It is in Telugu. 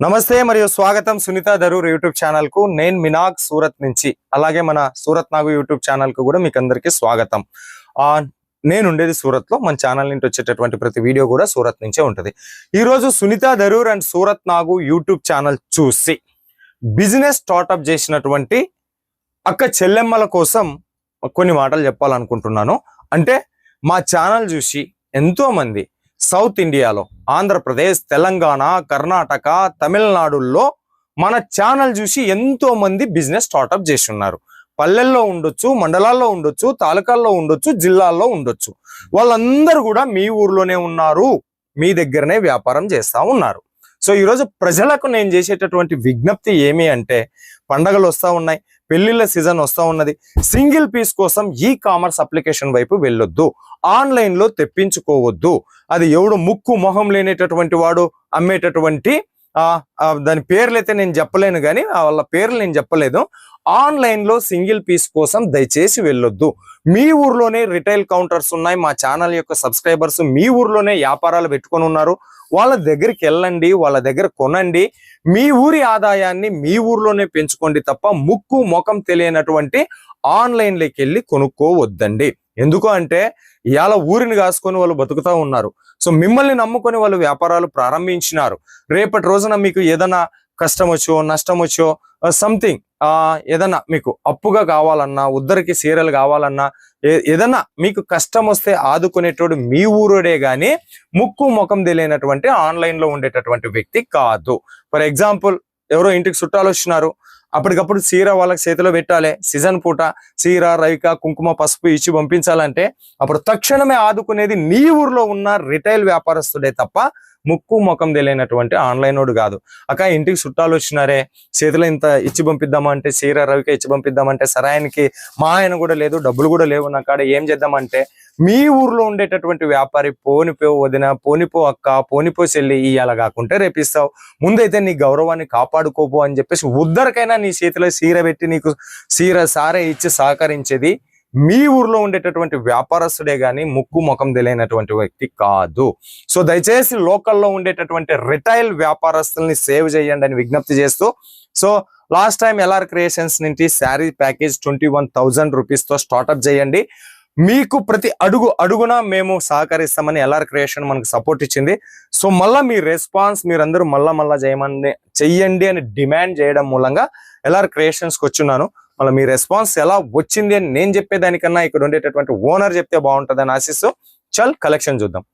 నమస్తే మరియు స్వాగతం సునీత ధరూర్ యూట్యూబ్ ఛానల్ కు. నేను మినాగ్ సూరత్ నుంచి, అలాగే మన సూరత్ నాగు యూట్యూబ్ ఛానల్ కు కూడా మీకు అందరికీ స్వాగతం. నేను ఉండేది సూరత్ లో. మన ఛానల్ నుంచి వచ్చేటటువంటి ప్రతి వీడియో కూడా సూరత్ నుంచే ఉంటుంది. ఈ రోజు Sunitha Dharur and Surat Nagu YouTube channel చూసి బిజినెస్ స్టార్ట్అప్ చేసినటువంటి అక్క చెల్లెమ్మల కోసం కొన్ని మాటలు చెప్పాలనుకుంటున్నాను. అంటే మా ఛానల్ చూసి ఎంతో మంది సౌత్ ఇండియాలో, ఆంధ్రప్రదేశ్, తెలంగాణ, కర్ణాటక, తమిళనాడుల్లో మన ఛానల్ చూసి ఎంతో మంది బిజినెస్ స్టార్ట్అప్ చేసి ఉన్నారు. పల్లెల్లో ఉండొచ్చు, మండలాల్లో ఉండొచ్చు, తాలూకాల్లో ఉండొచ్చు, జిల్లాల్లో ఉండొచ్చు. వాళ్ళందరూ కూడా మీ ఊర్లోనే ఉన్నారు, మీ దగ్గరనే వ్యాపారం చేస్తా ఉన్నారు. సో ఈరోజు ప్రజలకు నేను చేసేటటువంటి విజ్ఞప్తి ఏమి అంటే, పండగలు వస్తూ ఉన్నాయి, పెళ్లిళ్ళ సీజన్ వస్తూ ఉన్నది. సింగిల్ పీస్ కోసం ఈ కామర్స్ అప్లికేషన్ వైపు వెళ్ళొద్దు, ఆన్లైన్ లో తెప్పించుకోవద్దు. అది ఎవడు ముక్కు మొహం లేనేటటువంటి వాడు అమ్మేటటువంటి దాని పేర్లు అయితే నేను చెప్పలేను, కానీ వాళ్ళ పేర్లు నేను చెప్పలేదు. ఆన్లైన్ లో సింగిల్ పీస్ కోసం దయచేసి వెళ్ళొద్దు. మీ ఊర్లోనే రిటైల్ కౌంటర్స్ ఉన్నాయి. మా ఛానల్ యొక్క సబ్స్క్రైబర్స్ మీ ఊర్లోనే వ్యాపారాలు పెట్టుకొని ఉన్నారు. వాళ్ళ దగ్గరికి వెళ్ళండి, వాళ్ళ దగ్గర కొనండి. మీ ఊరి ఆదాయాన్ని మీ ఊర్లోనే పెంచుకోండి తప్ప ముక్కు ముఖం తెలియనటువంటి ఆన్లైన్లోకి వెళ్ళి కొనుక్కోవద్దండి. ఎందుకు అంటే ఇవాళ ఊరిని కాసుకొని వాళ్ళు బతుకుతూ ఉన్నారు. సో మిమ్మల్ని నమ్ముకొని వాళ్ళు వ్యాపారాలు ప్రారంభించినారు. రేపటి రోజున మీకు ఏదైనా కష్టం వచ్చో, నష్టం వచ్చో, సంథింగ్ ఏదన్నా మీకు అప్పుగా కావాలన్నా, ఉద్దరికి సీరియల్ కావాలన్నా, ఏదన్నా మీకు కష్టం వస్తే ఆదుకునేటోడు మీ ఊరుడే గాని ముక్కు ముఖం తెలియనటువంటి ఆన్లైన్ లో ఉండేటటువంటి వ్యక్తి కాదు. ఫర్ ఎగ్జాంపుల్, ఎవరో ఇంటికి చుట్టాలు వచ్చినారు, అప్పటికప్పుడు చీర వాళ్ళకి చేతిలో పెట్టాలి. సీజన్ పూట చీర, రైక, కుంకుమ, పసుపు ఇచ్చి పంపించాలంటే అప్పుడు తక్షణమే ఆదుకునేది నీ ఊర్లో ఉన్న రిటైల్ వ్యాపారస్తుడే తప్ప ముక్కు ముఖం తెలియనటువంటి ఆన్లైన్ వాడు కాదు. అక్క ఇంటికి చుట్టాలు వచ్చినారే, చేతిలో ఇంత ఇచ్చి పంపిద్దామంటే, చీర రవిక ఇచ్చి పంపిద్దామంటే సరాయానికి మా ఆయన కూడా లేదు, డబ్బులు కూడా లేవు నా కాడ, ఏం చేద్దామంటే మీ ఊర్లో ఉండేటటువంటి వ్యాపారి పోనిపో వదిన, పోనిపో అక్క, పోనిపో చెల్లి ఇయ్యాల కాకుంటే రేపిస్తావు. ముందైతే నీ గౌరవాన్ని కాపాడుకోపో అని చెప్పేసి ఉద్దరికైనా నీ చేతిలో చీర పెట్టి నీకు చీర సారే ఇచ్చి సహకరించేది మీ ఊర్లో ఉండేటటువంటి వ్యాపారస్తుడే గాని ముక్కు ముఖం తెలియనటువంటి వ్యక్తి కాదు. సో దయచేసి లోకల్లో ఉండేటటువంటి రిటైల్ వ్యాపారస్తుల్ని సేవ్ చేయండి అని విజ్ఞప్తి చేస్తూ, so last time LR creations నుంచి శారీ ప్యాకేజ్ 21,000 రూపీస్తో స్టార్ట్అప్ చేయండి. మీకు ప్రతి అడుగున మేము సహకరిస్తామని ఎల్ఆర్ క్రియేషన్ మనకు సపోర్ట్ ఇచ్చింది. సో మళ్ళీ మీ రెస్పాన్స్ మీరందరూ మళ్ళా చెయ్యండి అని డిమాండ్ చేయడం మూలంగా ఎల్ఆర్ క్రియేషన్స్కి వచ్చున్నాను. మళ్ళీ మీ రెస్పాన్స్ ఎలా వచ్చింది అని నేను చెప్పేదానికన్నా ఇక్కడ ఉండేటటువంటి ఓనర్ చెప్తే బాగుంటుందని ఆశిస్తూ చల్ కలెక్షన్ చూద్దాం.